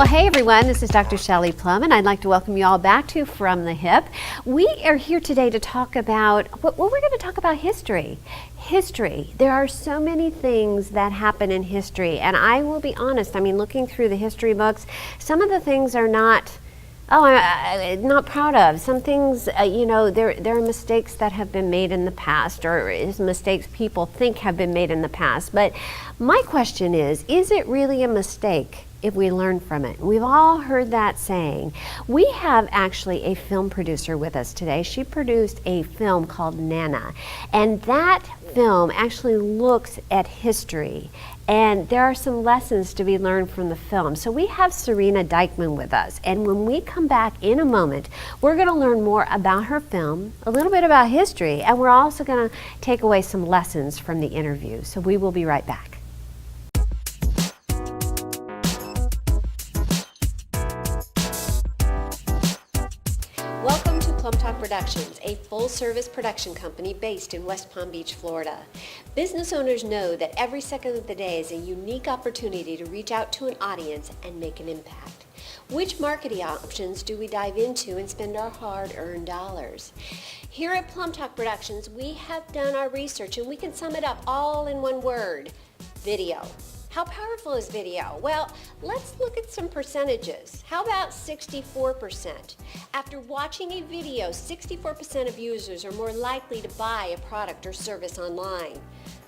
Well, hey everyone, this is Dr. Shelley Plum, and I'd like to welcome you all back to From the Hip. We are here today to talk about, we're going to talk about history. History. There are so many things that happen in history, and I will be honest, looking through the history books, some of the things are not, I'm not proud of. Some things, there are mistakes that have been made in the past, or mistakes people think have been made in the past. But my question is it really a mistake if we learn from it? We've all heard that saying. We have actually a film producer with us today. She produced a film called Nana, and that film actually looks at history, and there are some lessons to be learned from the film. So we have Serena Dykman with us, and when we come back in a moment, we're going to learn more about her film, a little bit about history, and we're also going to take away some lessons from the interview. So we will be right back. Welcome to PlumbTalk Productions, a full-service production company based in West Palm Beach, Florida. Business owners know that every second of the day is a unique opportunity to reach out to an audience and make an impact. Which marketing options do we dive into and spend our hard-earned dollars? Here at PlumbTalk Productions, we have done our research, and we can sum it up all in one word: video. How powerful is video? Well, let's look at some percentages. How about 64%? After watching a video, 64% of users are more likely to buy a product or service online.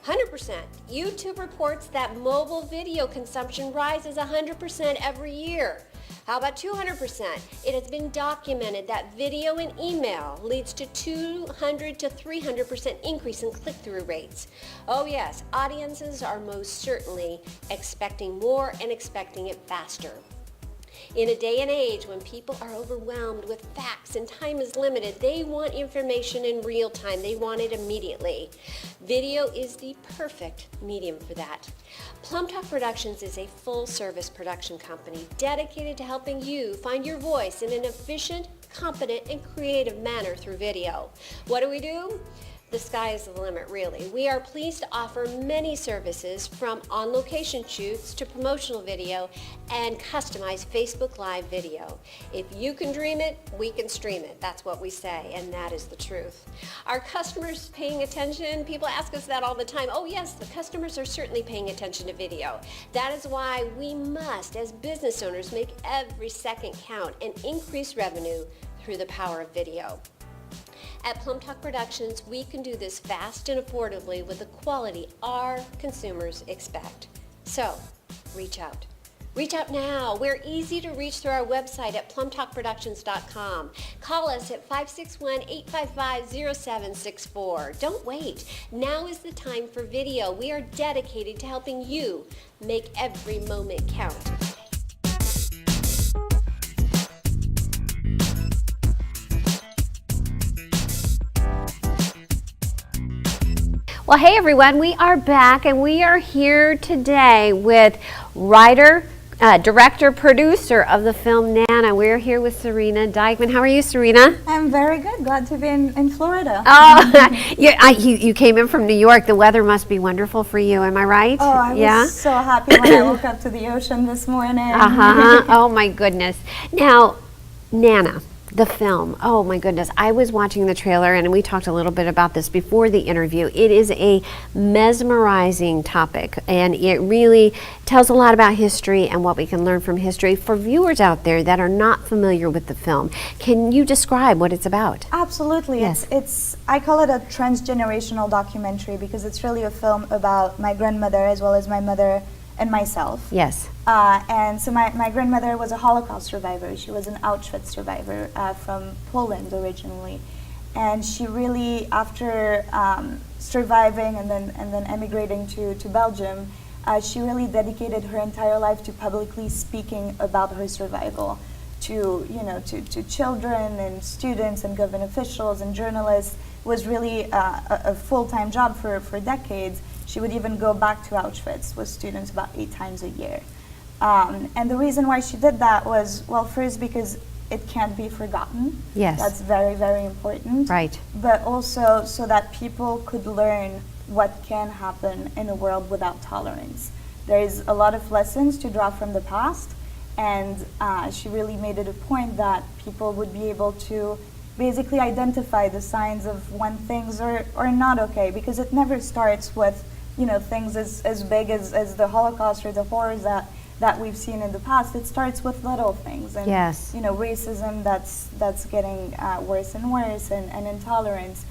100%. YouTube reports that mobile video consumption rises 100% every year. How about 200%? It has been documented that video and email leads to 200 to 300% increase in click-through rates. Oh yes, audiences are most certainly expecting more and expecting it faster. In a day and age when people are overwhelmed with facts and time is limited, they want information in real time. They want it immediately. Video is the perfect medium for that. PlumbTalk Productions is a full-service production company dedicated to helping you find your voice in an efficient, competent, and creative manner through video. What do? The sky is the limit, really. We are pleased to offer many services, from on-location shoots to promotional video and customized Facebook Live video. If you can dream it, we can stream it. That's what we say, and that is the truth. Are customers paying attention? People ask us that all the time. Oh yes, the customers are certainly paying attention to video. That is why we must, as business owners, make every second count and increase revenue through the power of video. At PlumbTalk Productions, we can do this fast and affordably with the quality our consumers expect. So, reach out. Reach out now. We're easy to reach through our website at plumtalkproductions.com. Call us at 561-855-0764. Don't wait. Now is the time for video. We are dedicated to helping you make every moment count. Well, hey everyone, we are back, and we are here today with writer, director, producer of the film Nana. We're here with Serena Dykman. How are you, Serena? I'm very good. Glad to be in Florida. Oh, you came in from New York. The weather must be wonderful for you. Am I right? Oh, I was so happy when I woke up to the ocean this morning. Oh my goodness. Now, Nana, the film, oh my goodness, I was watching the trailer, and we talked a little bit about this before the interview. It is a mesmerizing topic, and it really tells a lot about history and what we can learn from history. For viewers out there that are not familiar with the film, can you describe what it's about? Absolutely. Yes. It's I call it a transgenerational documentary because it's really a film about my grandmother as well as my mother and myself. Yes. And so my grandmother was a Holocaust survivor. She was an Auschwitz survivor from Poland originally. And she really, after surviving and then emigrating to Belgium, she really dedicated her entire life to publicly speaking about her survival to children and students and government officials and journalists. It was really a full-time job for decades. She would even go back to Auschwitz with students about 8 times a year. And the reason why she did that was, well, first because it can't be forgotten. Yes. That's very, very important. Right. But also so that people could learn what can happen in a world without tolerance. There is a lot of lessons to draw from the past, And she really made it a point that people would be able to basically identify the signs of when things are not okay, because it never starts with, you know, things as big as the Holocaust or the horrors that we've seen in the past. It starts with little things, and Yes. you know, racism that's getting worse and worse, and intolerance.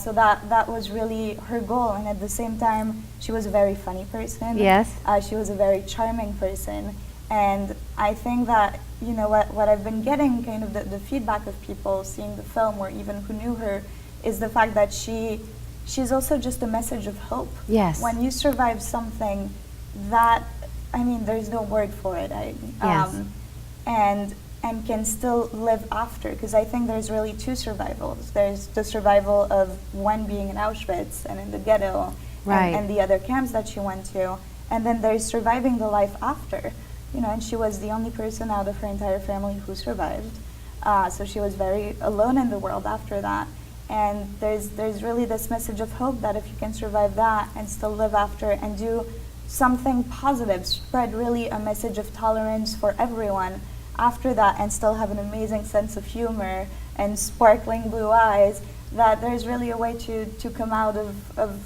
So that was really her goal, and at the same time, she was a very funny person. Yes. She was a very charming person, and I think that, you know, what I've been getting, kind of the feedback of people seeing the film, or even who knew her, is the fact that she's also just a message of hope. Yes. When you survive something that, I mean, there's no word for it. Yes. And can still live after, because I think there's really two survivals. There's the survival of one being in Auschwitz and in the ghetto, Right. and the other camps that she went to, and then there's surviving the life after. You know, and she was the only person out of her entire family who survived. So she was very alone in the world after that. And there's really this message of hope that if you can survive that and still live after and do something positive, spread really a message of tolerance for everyone after that, and still have an amazing sense of humor and sparkling blue eyes, that there's really a way to come out of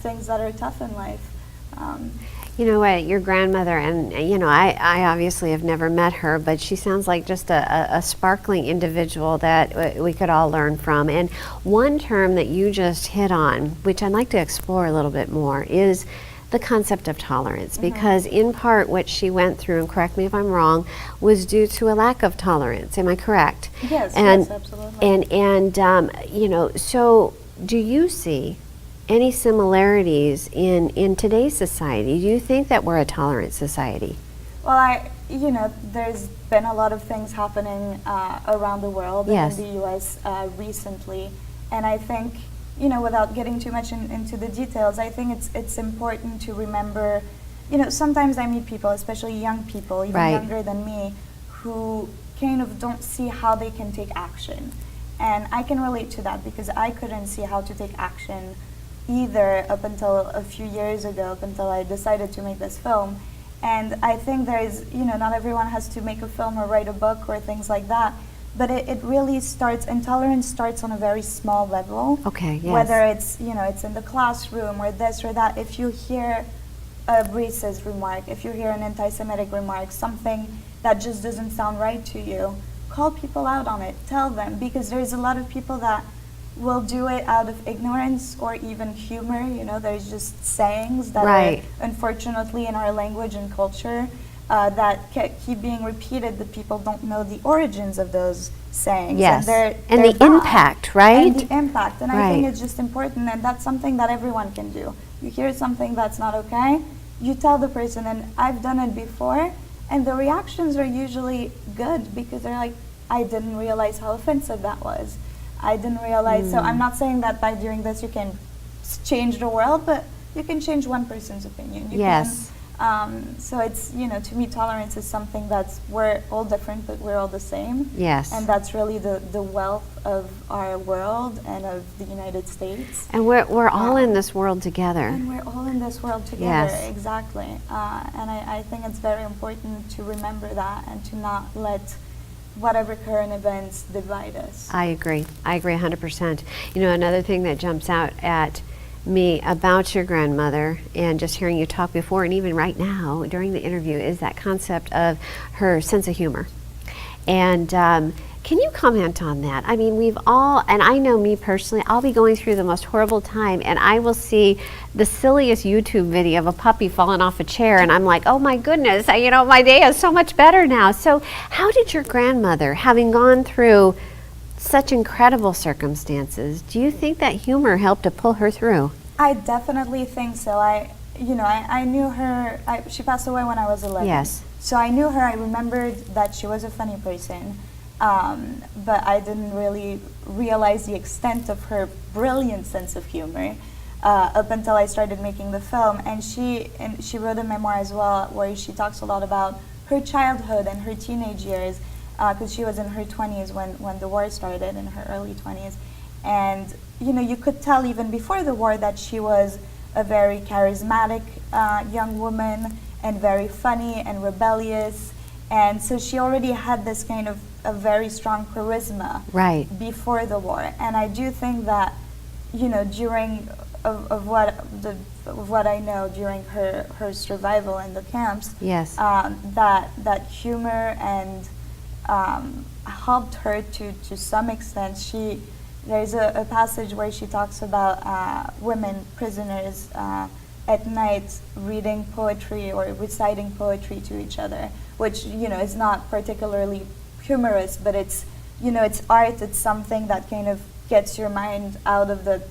things that are tough in life. You know what, your grandmother, and you know, I obviously have never met her, but she sounds like just a sparkling individual that we could all learn from. And one term that you just hit on, which I'd like to explore a little bit more, is the concept of tolerance, because in part what she went through, and correct me if I'm wrong, was due to a lack of tolerance. Am I correct? Yes, and, yes, absolutely. And you know, so do you see any similarities in today's society? Do you think that we're a tolerant society? Well, you know, there's been a lot of things happening around the world, Yes. and in the U.S. Recently, and I think, you know, without getting too much into the details, I think it's important to remember, you know, sometimes I meet people, especially young people, even Right. younger than me, who kind of don't see how they can take action. And I can relate to that, because I couldn't see how to take action either up until a few years ago, up until I decided to make this film. And I think there's, you know, not everyone has to make a film or write a book or things like that, but it really starts, intolerance starts on a very small level. Okay, yes. Whether it's, you know, it's in the classroom or this or that. If you hear a racist remark, if you hear an anti-Semitic remark, something that just doesn't sound right to you, call people out on it, tell them, because there's a lot of people that will do it out of ignorance or even humor. You know, there's just sayings that Right. are, unfortunately, in our language and culture, that keep being repeated, that people don't know the origins of those sayings. Yes. And And they're the bad. impact, right? And the impact. And I think Right. it's just important, and that's something that everyone can do. You hear something that's not okay, you tell the person, and I've done it before, and the reactions are usually good, because they're like, I didn't realize how offensive that was. I didn't realize. So I'm not saying that by doing this you can change the world, but you can change one person's opinion. You Yes. Can, so it's, you know, to me, tolerance is something that's, we're all different, but we're all the same. Yes. And that's really the wealth of our world and of the United States. And we're all in this world together. And we're all in this world together. Yes. Exactly. And I think it's very important to remember that, and to not let whatever current events divide us. I agree 100%. You know, another thing that jumps out at me about your grandmother, and just hearing you talk before and even right now during the interview, is that concept of her sense of humor. And can you comment on that? I mean, we've all, and I know me personally, I'll be going through the most horrible time, and I will see the silliest YouTube video of a puppy falling off a chair, and I'm like, oh my goodness, you know, my day is so much better now. So how did your grandmother, having gone through such incredible circumstances, do you think that humor helped to pull her through? I definitely think so. I knew her. She passed away when I was 11. Yes. So I knew her. I remembered that she was a funny person, but I didn't really realize the extent of her brilliant sense of humor up until I started making the film. And she wrote a memoir as well, where she talks a lot about her childhood and her teenage years, because she was in her 20s when the war started, in her early 20s. And, you know, you could tell even before the war that she was a very charismatic young woman, and very funny and rebellious. And so she already had this kind of a very strong charisma Right. before the war. And I do think that, during of what I know during her survival in the camps, Yes. that humor and helped her to some extent. There's a passage where she talks about women prisoners at night reading poetry or reciting poetry to each other, which is not particularly humorous, but it's it's art. It's something that kind of gets your mind out of the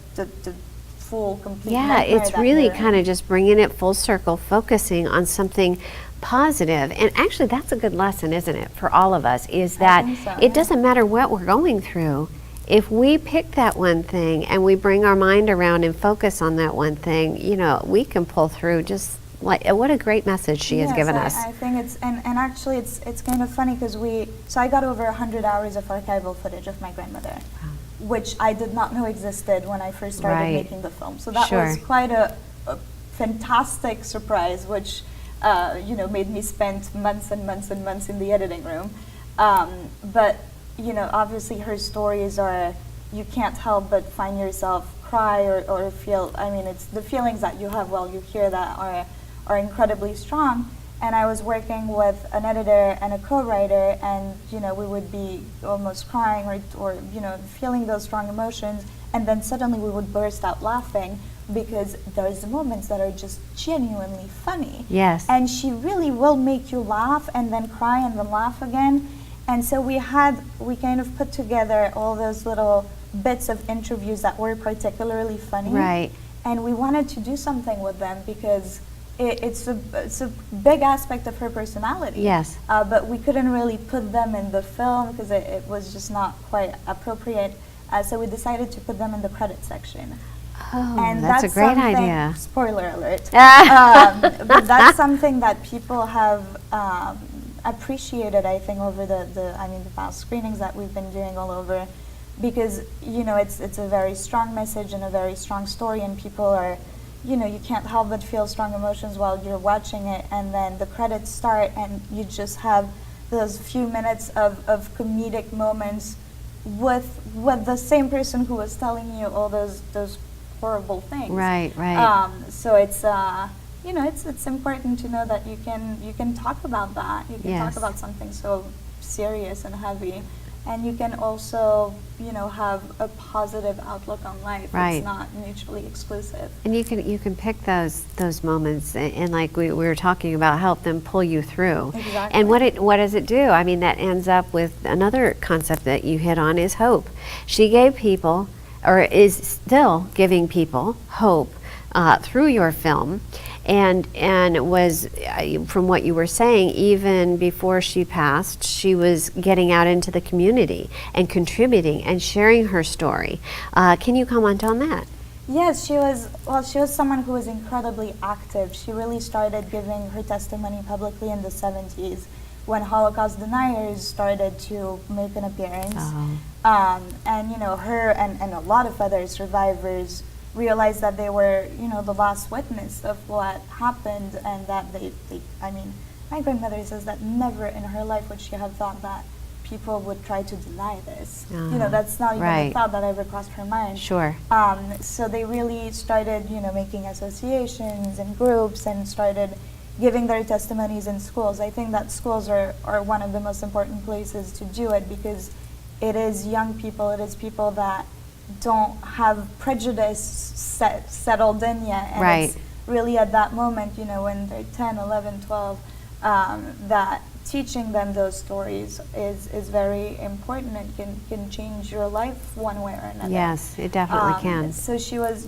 full complete Yeah, nightmare it's that really you're in. kind of just bringing it full circle, focusing on something positive. And actually, that's a good lesson, isn't it, for all of us, is that think so, it yeah. doesn't matter what we're going through. If we pick that one thing and we bring our mind around and focus on that one thing, we can pull through. Just like, what a great message she has given us. I think it's, and actually it's kind of funny because so I got over 100 hours of archival footage of my grandmother, which I did not know existed when I first started Right. making the film. So that Sure. was quite a fantastic surprise, which made me spend months and months and months in the editing room. But obviously her stories are, you can't help but find yourself cry or feel. I mean, it's the feelings that you have while you hear that are incredibly strong. And I was working with an editor and a co-writer, and we would be almost crying or feeling those strong emotions, and then suddenly we would burst out laughing because there's moments that are just genuinely funny. Yes. And she really will make you laugh and then cry and then laugh again. And so we kind of put together all those little bits of interviews that were particularly funny. Right. And we wanted to do something with them because it's a big aspect of her personality. Yes. But we couldn't really put them in the film because it was just not quite appropriate. So we decided to put them in the credit section. Oh, And that's a great something- idea. Spoiler alert. But that's something that people have appreciated, I think, over the past screenings that we've been doing all over, because it's a very strong message and a very strong story, and people are, you can't help but feel strong emotions while you're watching it, and then the credits start, and you just have those few minutes of comedic moments with the same person who was telling you all those horrible things. Right, right. So it's it's important to know that you can talk about that. You can Yes. talk about something so serious and heavy, and you can also have a positive outlook on life. Right. It's not mutually exclusive. And you can pick those moments and like we were talking about, help them pull you through. Exactly. And what does it do? I mean, that ends up with another concept that you hit on, is hope. She gave people, or is still giving people, hope through your film. And was, from what you were saying, even before she passed, she was getting out into the community and contributing and sharing her story. Can you comment on that? Yes, she was someone who was incredibly active. She really started giving her testimony publicly in the 70s when Holocaust deniers started to make an appearance. Oh. And her and a lot of other survivors realized that they were, the last witness of what happened, and that they my grandmother says that never in her life would she have thought that people would try to deny this. That's not even a Right. thought that ever crossed her mind. Sure. So they really started, making associations and groups and started giving their testimonies in schools. I think that schools are one of the most important places to do it, because it is young people, it is people that don't have prejudice settled in yet. And Right. it's really at that moment, when they're 10, 11, 12, that teaching them those stories is very important and can change your life one way or another. Yes, it definitely can. So she was,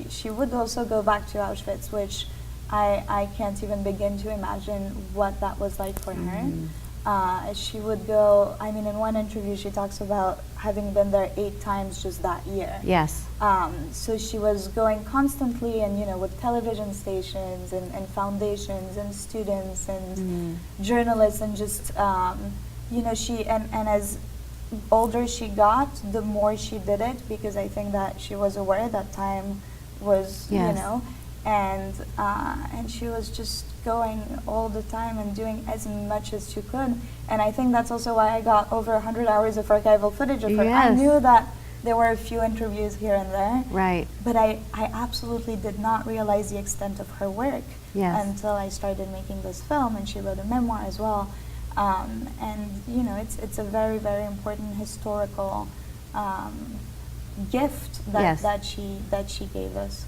she would also go back to Auschwitz, which I can't even begin to imagine what that was like for her. She would go, in one interview she talks about having been there 8 times just that year. Yes. So she was going constantly, and with television stations and foundations and students and journalists, and just she and as older she got, the more she did it, because I think that she was aware that time was Yes. and she was just going all the time and doing as much as she could. And I think that's also why I got over 100 hours of archival footage of her. I Yes. knew that there were a few interviews here and there, Right. but I absolutely did not realize the extent of her work Yes. until I started making this film, and she wrote a memoir as well. And you know, it's a very, very important historical gift that, Yes. that she gave us.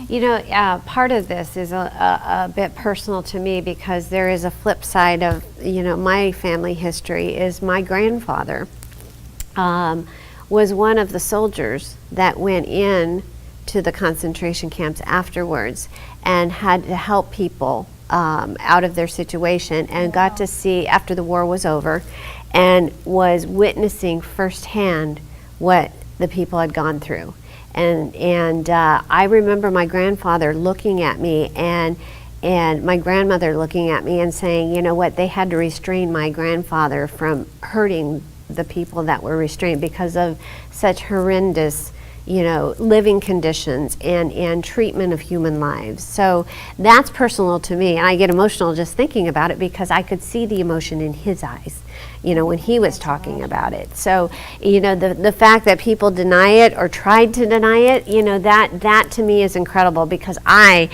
You know, part of this is a bit personal to me because there is a flip side of, you know, my family history is my grandfather was one of the soldiers that went in to the concentration camps afterwards and had to help people out of their situation, and got to see after the war was over and was witnessing firsthand what the people had gone through. And I remember my grandfather looking at me and my grandmother looking at me and saying, you know what, they had to restrain my grandfather from hurting the people that were restrained because of such horrendous, you know, living conditions and treatment of human lives. So that's personal to me, and I get emotional just thinking about it because I could see the emotion in his eyes, you know, when he was talking about it. So, you know, the fact that people deny it or tried to deny it, you know, that to me is incredible because my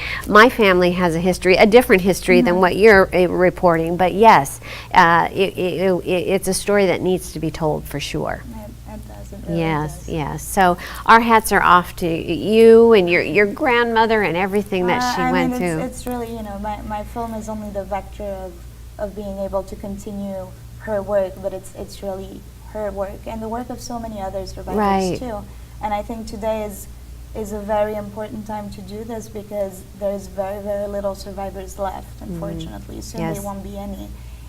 family has a history, a different history than what you're reporting. But yes, it's a story that needs to be told for sure. It does. It really Yes, does. yes. So our hats are off to you and your grandmother and everything that she I went mean, through. it's really, you know, my film is only the vector of being able to continue her work, but it's really her work and the work of so many other survivors Right. too. And I think today is a very important time to do this because there's very, very little survivors left, unfortunately. Soon Yes. there won't be any.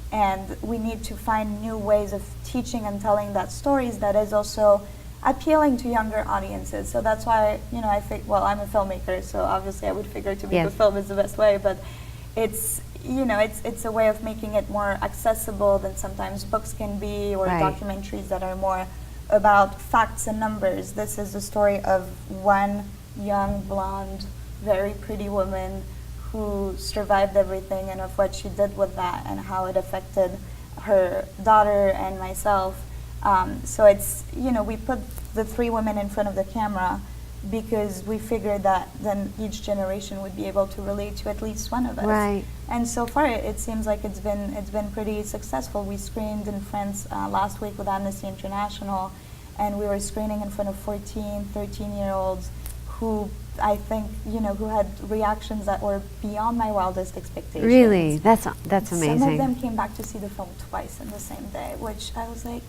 And we need to find new ways of teaching and telling that stories that is also appealing to younger audiences. So that's why, you know, well, I'm a filmmaker, so obviously I would figure to make Yes. a film is the best way, but it's, you know, it's a way of making it more accessible than sometimes books can be, or Right. documentaries that are more about facts and numbers. This is the story of one young, blonde, very pretty woman who survived everything, and of what she did with that and how it affected her daughter and myself. So it's, you know, we put the three women in front of the camera because we figured that then each generation would be able to relate to at least one of us. Right. And so far, it seems like it's been pretty successful. We screened in France last week with Amnesty International, and we were screening in front of 14, 13-year-olds who I think, you know, who had reactions that were beyond my wildest expectations. Really, that's amazing. Some of them came back to see the film twice in the same day, which I was like,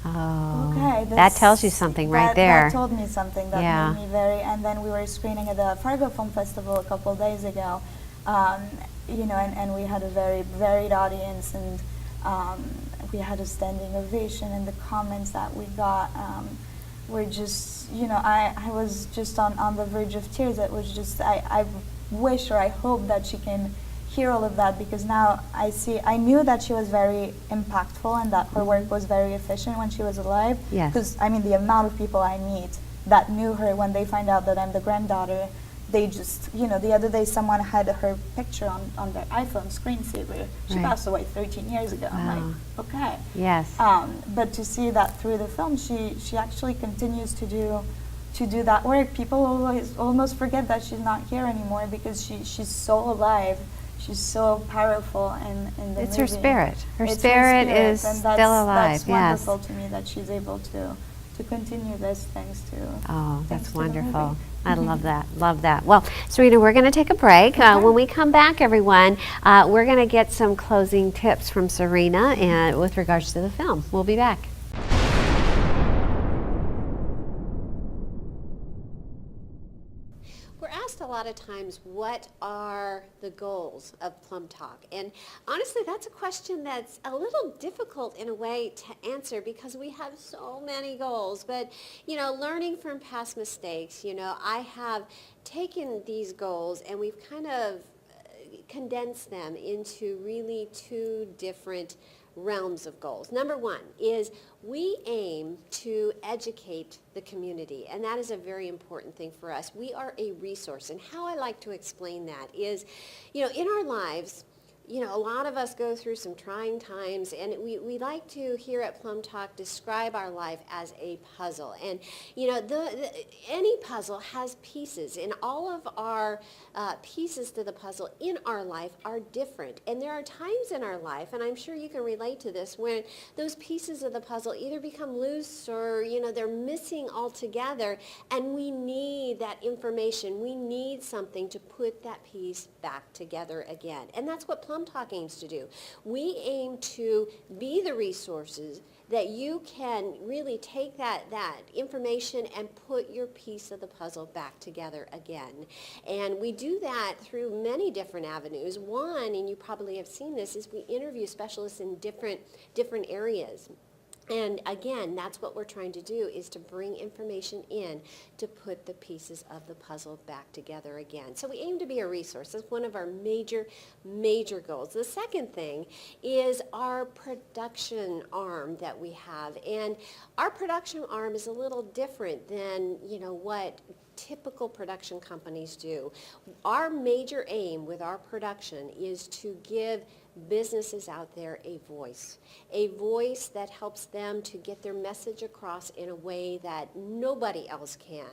Oh, okay, that tells you something right there. That told me something that Yeah. made me very. And then we were screening at the Fargo Film Festival a couple of days ago, you know, and we had a very varied audience, and we had a standing ovation, and the comments that we got were just, you know, I was just on the verge of tears. It was just, I wish or I hope that she can hear all of that, because now I knew that she was very impactful and that her work was very efficient when she was alive. Yes. Because, I mean, the amount of people I meet that knew her, when they find out that I'm the granddaughter, they just, you know, the other day someone had her picture on their iPhone screensaver. She Right. passed away 13 years ago. I'm Wow. like, okay. Yes. But to see that through the film, she actually continues to do that work. People almost forget that she's not here anymore because she's so alive. She's so powerful in the It's movie. her spirit. Her It's spirit is and still that's alive. That's Yes. wonderful to me that she's able to continue this thanks to. Oh, thanks that's to the wonderful. movie. I love that. Love that. Well, Serena, we're going to take a break. When we come back, everyone, we're going to get some closing tips from Serena and with regards to the film. We'll be back. We're asked a lot of times, what are the goals of PlumbTalk? And honestly, that's a question that's a little difficult in a way to answer because we have so many goals. But, you know, learning from past mistakes, you know, I have taken these goals and we've kind of condensed them into really two different realms of goals. Number one is we aim to educate the community, and that is a very important thing for us. We are a resource, and how I like to explain that is, in our lives, a lot of us go through some trying times, and we like to, here at PlumbTalk, describe our life as a puzzle. And, any puzzle has pieces, and all of our pieces to the puzzle in our life are different. And there are times in our life, and I'm sure you can relate to this, when those pieces of the puzzle either become loose or, they're missing altogether, and we need that information. We need something to put that piece back together again. And that's what PlumbTalk aims to do. We aim to be the resources that you can really take that information and put your piece of the puzzle back together again. And we do that through many different avenues. One, and you probably have seen this, is we interview specialists in different areas. And again, that's what we're trying to do, is to bring information in to put the pieces of the puzzle back together again. So we aim to be a resource. That's one of our major goals. The second thing is our production arm that we have. And our production arm is a little different than, what typical production companies do. Our major aim with our production is to give businesses out there a voice that helps them to get their message across in a way that nobody else can.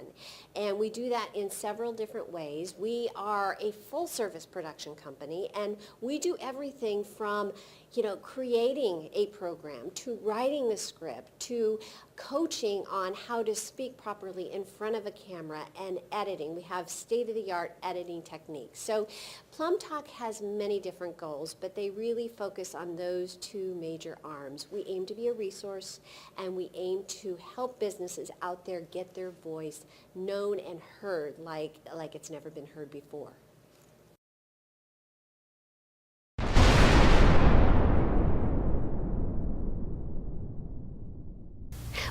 And we do that in several different ways. We are a full-service production company, and we do everything from creating a program, to writing the script, to coaching on how to speak properly in front of a camera, and editing. We have state-of-the-art editing techniques. So PlumbTalk has many different goals, but they really focus on those two major arms. We aim to be a resource, and we aim to help businesses out there get their voice known and heard like it's never been heard before.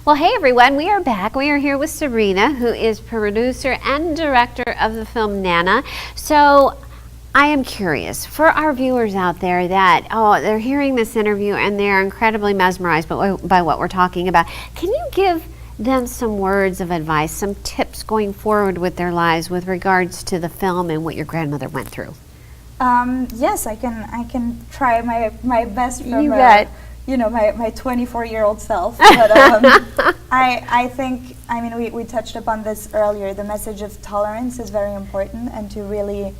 Well, hey everyone, we are back. We are here with Serena, who is producer and director of the film Nana. So I am curious, for our viewers out there that, they're hearing this interview and they're incredibly mesmerized by what we're talking about, can you give them some words of advice, some tips going forward with their lives with regards to the film and what your grandmother went through? Yes, I can try my best from You bet. My 24-year-old self. But I think, we touched upon this earlier. The message of tolerance is very important, and to really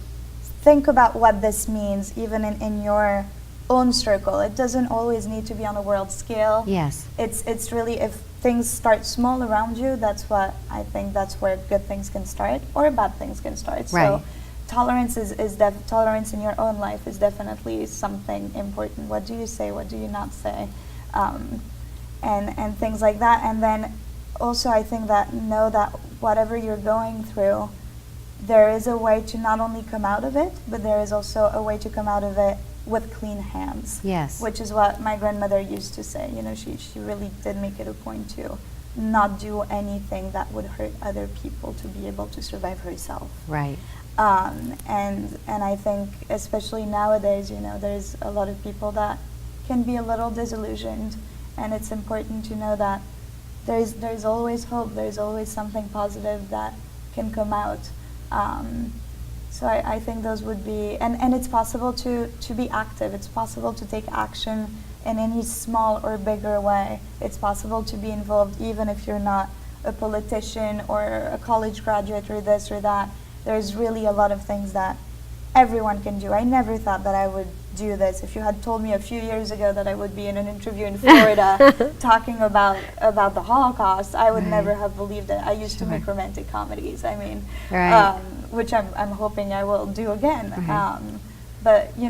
think about what this means, even in your own circle. It doesn't always need to be on a world scale. Yes. It's really, if things start small around you, that's where good things can start, or bad things can start. Right. So tolerance tolerance in your own life is definitely something important. What do you say? What do you not say? And things like that. And then also, I think that know that whatever you're going through, there is a way to not only come out of it, but there is also a way to come out of it with clean hands. Yes. Which is what my grandmother used to say. She really did make it a point to not do anything that would hurt other people to be able to survive herself. Right. And I think, especially nowadays, there's a lot of people that can be a little disillusioned, and it's important to know that there's always hope. There's always something positive that can come out. So I think those would be, and it's possible to be active. It's possible to take action in any small or bigger way. It's possible to be involved even if you're not a politician or a college graduate or this or that. There's really a lot of things that everyone can do. I never thought that I would do this. If you had told me a few years ago that I would be in an interview in Florida talking about the Holocaust, I would never have believed it. I used to make romantic comedies. Which I'm hoping I will do again. But you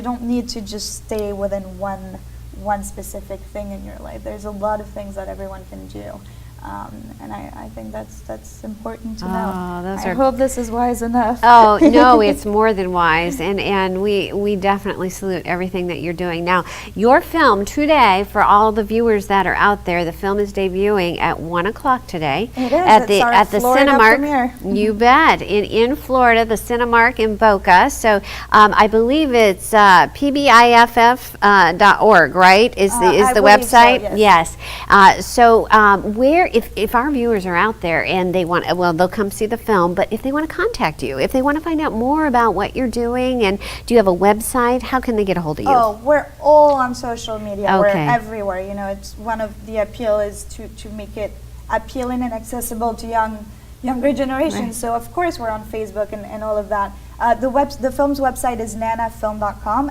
don't need to just stay within one specific thing in your life. There's a lot of things that everyone can do. And I think that's important to Oh, know. those I are- hope this is wise enough. Oh, no, it's more than wise. And we definitely salute everything that you're doing. Now, your film today, for all the viewers that are out there, the film is debuting at 1 o'clock today. It is. At It's our the Florida Cinemark. premiere. You bet. In Florida, the Cinemark in Boca. So I believe it's pbiff.org, right? Is I the believe so, website? yes. So where, if our viewers are out there and they want, well, they'll come see the film, but if they want to contact you, if they want to find out more about what you're doing, and do you have a website, how can they get a hold of you? Oh, we're all on social media. We're Okay. everywhere. You know, it's one of the appeal is to make it appealing and accessible to younger generations. Right. So of course we're on Facebook and all of that. The film's website is nanafilm.com,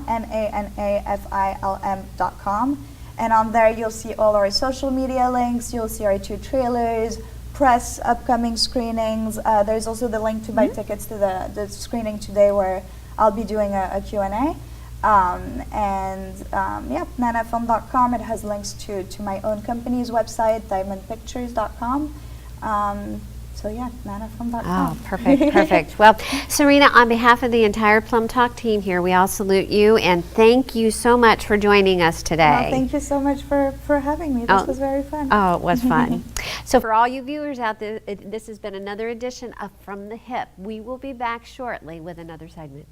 nanafilm.com, and on there you'll see all our social media links. You'll see our 2 trailers, press, upcoming screenings. There's also the link to buy tickets to the screening today, where I'll be doing a Q&A. Yeah, nanafilm.com. It has links to my own company's website, diamondpictures.com. So yeah, nanafilm.com. Oh, perfect. Well, Serena, on behalf of the entire PlumbTalk team here, we all salute you and thank you so much for joining us today. Well, thank you so much for having me. This was very fun. Oh, it was fun. So for all you viewers out there, this has been another edition of From the Hip. We will be back shortly with another segment.